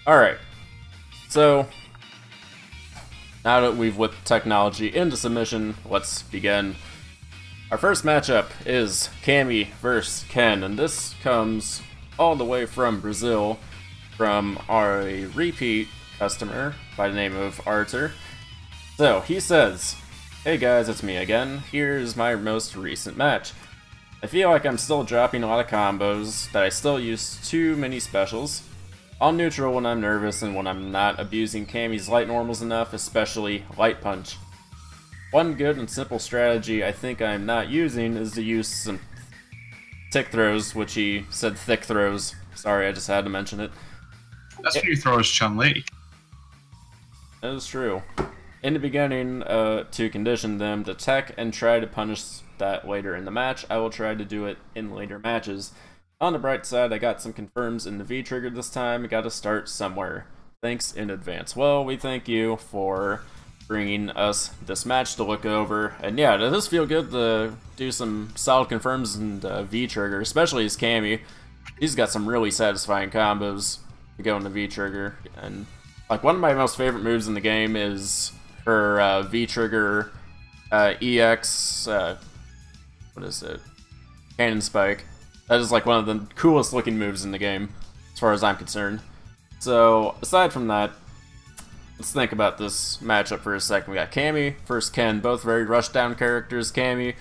Alright, so now that we've whipped technology into submission, let's begin. Our first matchup is Cammy vs. Ken, and this comes all the way from Brazil from our repeat customer by the name of Arthur. So he says, "Hey guys, it's me again. Here's my most recent match. I feel like I'm still dropping a lot of combos, that I still use too many specials. I'll neutral when I'm nervous and when I'm not abusing Cammy's light normals enough, especially Light Punch. One good and simple strategy I think I'm not using is to use some tick throws," which he said thick throws. Sorry, I just had to mention it. That's when you throw as Chun-Li. That is true. In the beginning, to condition them to tech and try to punish that later in the match. I will try to do it in later matches. On the bright side, I got some confirms in the V-trigger this time. Got to start somewhere. Thanks in advance. Well, we thank you for bringing us this match to look over. And yeah, it does feel good to do some solid confirms in V-trigger, especially as Cammy. He's got some really satisfying combos to go in the V-trigger. And like one of my most favorite moves in the game is her V-trigger EX, what is it? Cannon Spike. That is like one of the coolest looking moves in the game, as far as I'm concerned. So, aside from that, let's think about this matchup for a second. We got Cammy versus Ken, both very rushdown characters. Cammy,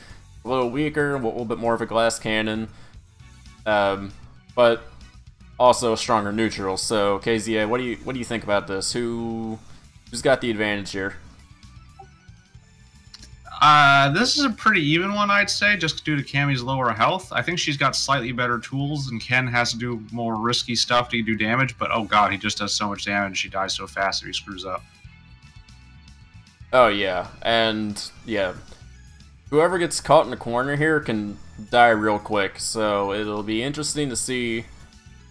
a little weaker, a little bit more of a glass cannon, but also a stronger neutral. So, KZA, what do you think about this? Who's got the advantage here? This is a pretty even one, I'd say, just due to Cammy's lower health. I think she's got slightly better tools, and Ken has to do more risky stuff to do damage, but oh god, he just does so much damage, she dies so fast if he screws up. Oh yeah, and yeah, whoever gets caught in the corner here can die real quick, so it'll be interesting to see, you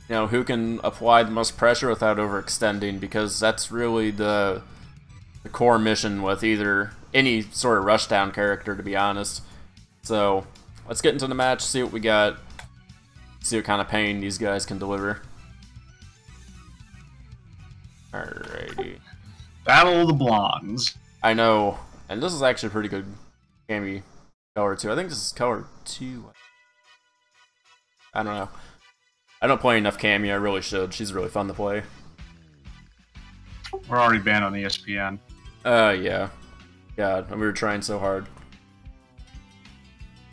know, who can apply the most pressure without overextending, because that's really the core mission with either any sort of rushdown character, to be honest. So let's get into the match, see what we got, see what kind of pain these guys can deliver. Alrighty. Battle of the Blondes. I know, and this is actually a pretty good Cammy color too. I think this is color 2. I don't know. I don't play enough Cammy, I really should. She's really fun to play. We're already banned on ESPN. Yeah. God, we were trying so hard.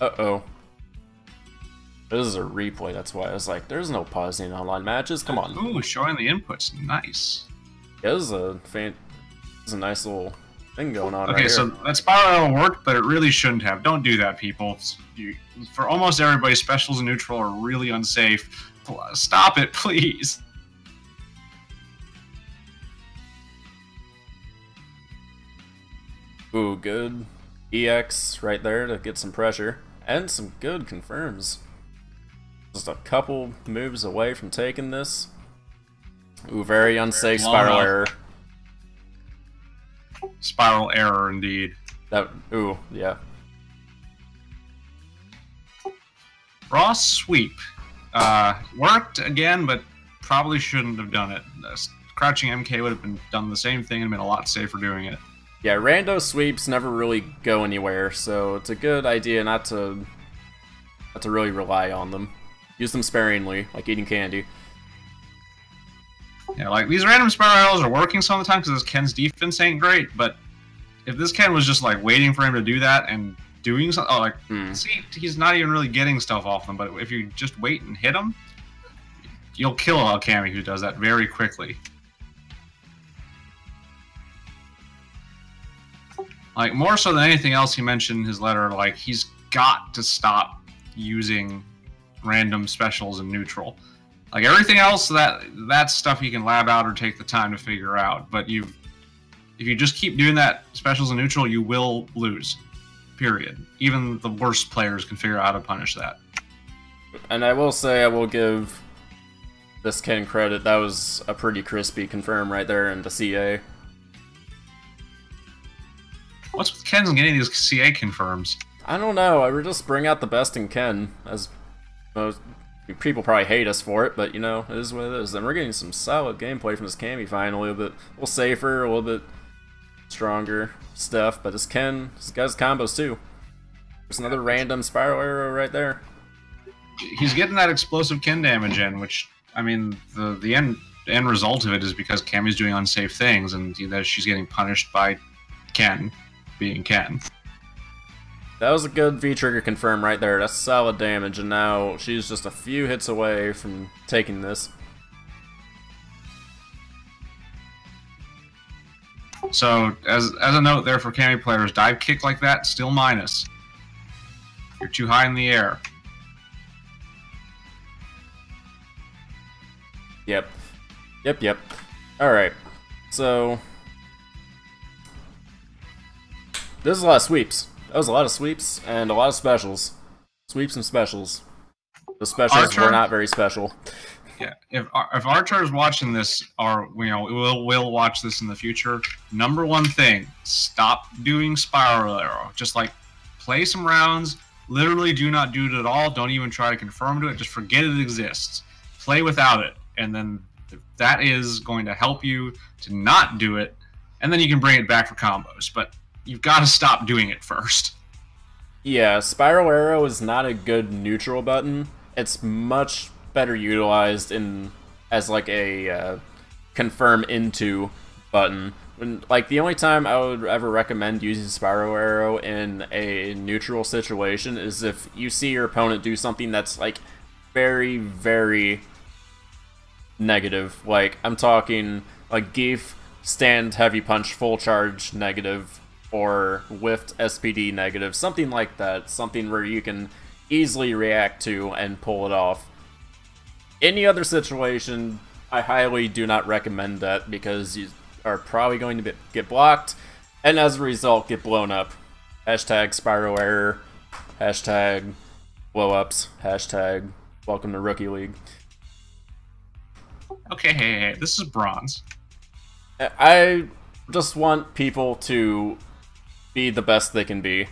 Uh-oh. This is a replay, that's why I was like, there's no pausing in online matches, come on. Ooh, showing the inputs, nice. Yeah, this is a nice little thing going on right Okay, here. so that spiral worked, but it really shouldn't have. Don't do that, people. For almost everybody, specials and neutral are really unsafe. Stop it, please. Ooh, good EX right there to get some pressure. And some good confirms. Just a couple moves away from taking this. Ooh, very unsafe spiral error. Spiral error, indeed. Ooh, yeah. Raw sweep. Worked again, but probably shouldn't have done it. Crouching MK would have done the same thing and been a lot safer doing it. Yeah, rando sweeps never really go anywhere, so it's a good idea not to really rely on them. Use them sparingly, like eating candy. Yeah, like these random spirals are working some of the time because Ken's defense ain't great, but if this Ken was just like waiting for him to do that and doing something, see, he's not even really getting stuff off them, but if you just wait and hit him, you'll kill a Cammy who does that very quickly. Like, more so than anything else he mentioned in his letter, like, he's got to stop using random specials in neutral. Like, everything else, that's stuff he can lab out or take the time to figure out. But if you just keep doing that specials in neutral, you will lose. Period. Even the worst players can figure out how to punish that. And I will say, I will give this Ken credit. That was a pretty crispy confirm right there in the CA. What's with Ken's getting these CA confirms? I don't know. I would just bring out the best in Ken, as most People probably hate us for it, but you know, it is what it is. And we're getting some solid gameplay from this Cammy finally, a little safer, a little bit stronger stuff. But this guy's combos too. There's another random spiral arrow right there. He's getting that explosive Ken damage in, which, I mean, the end result of it is because Cammy's doing unsafe things, and that she's getting punished by Ken being Ken. That was a good V-trigger confirm right there. That's solid damage, and now she's just a few hits away from taking this. So, as a note there for Cammy players, dive kick like that, still minus. You're too high in the air. Yep. Alright. So, this is a lot of sweeps. That was a lot of sweeps and a lot of specials. Sweeps and specials. The specials were not very special. Yeah, if Archer is watching this, or we'll watch this in the future. Number one thing: stop doing spiral arrow. Just like play some rounds. Literally, do not do it at all. Don't even try to confirm to it. Just forget it exists. Play without it, and then that is going to help you to not do it, and then you can bring it back for combos. But you've got to stop doing it first. Yeah, spiral arrow is not a good neutral button. It's much better utilized as like a confirm into button. Like the only time I would ever recommend using spiral arrow in a neutral situation is if you see your opponent do something that's like very, very negative. Like I'm talking like Geef stand heavy punch full charge negative, or whiffed SPD negative, something like that. Something where you can easily react to and pull it off. Any other situation, I highly do not recommend that, because you are probably going to get blocked, and as a result, get blown up. Hashtag spiral error, hashtag blowups, hashtag welcome to Rookie League. Okay, hey, this is bronze. I just want people to be the best they can be,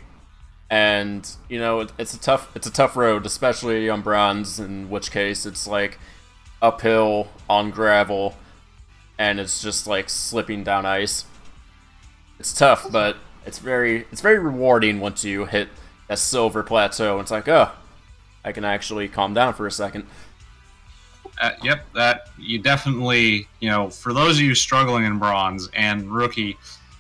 and you know it's a tough road, especially on bronze, in which case it's like uphill on gravel and it's just like slipping down ice. It's tough, but it's very rewarding once you hit a silver plateau. It's like, oh, I can actually calm down for a second. Yep, that you definitely, for those of you struggling in bronze and rookie,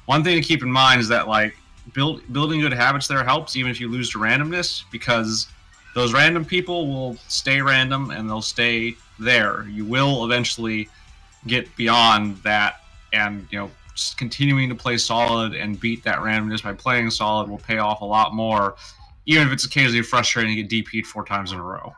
one thing to keep in mind is that like building good habits there helps, even if you lose to randomness, because those random people will stay random and they'll stay there. You will eventually get beyond that, and just continuing to play solid and beat that randomness by playing solid will pay off a lot more, even if it's occasionally frustrating to get DP'd 4 times in a row.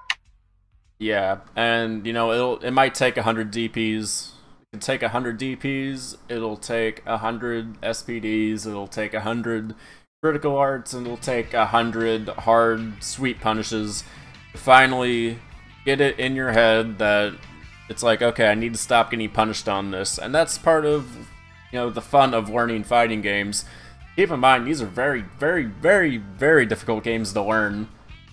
Yeah, and it might take 100 DPs. It can take 100 DPs, it'll take 100 SPDs, it'll take 100 critical arts, and it'll take 100 hard sweep punishes to finally get it in your head that it's like, okay, I need to stop getting punished on this. And that's part of the fun of learning fighting games. Keep in mind, these are very, very, very, very difficult games to learn,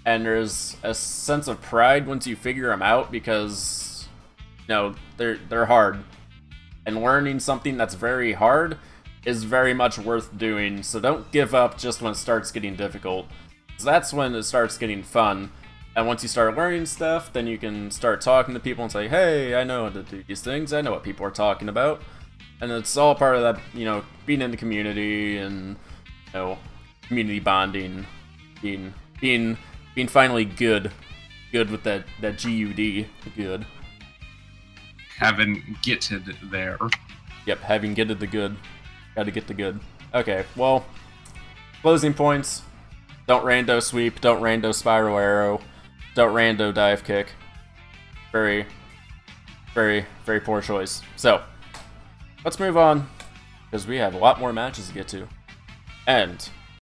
and there's a sense of pride once you figure them out, because they're hard. And learning something that's very hard is very much worth doing, so don't give up just when it starts getting difficult. So that's when it starts getting fun. And once you start learning stuff, then you can start talking to people and say, hey, I know how to do these things, I know what people are talking about. And it's all part of that, being in the community and, community bonding, being finally good with that GUD, good. Having getted there. Yep, having getted the good. Gotta get the good. Okay, well, closing points. Don't rando sweep, don't rando spiral arrow, don't rando dive kick. Very, very, very poor choice. So, let's move on, because we have a lot more matches to get to. And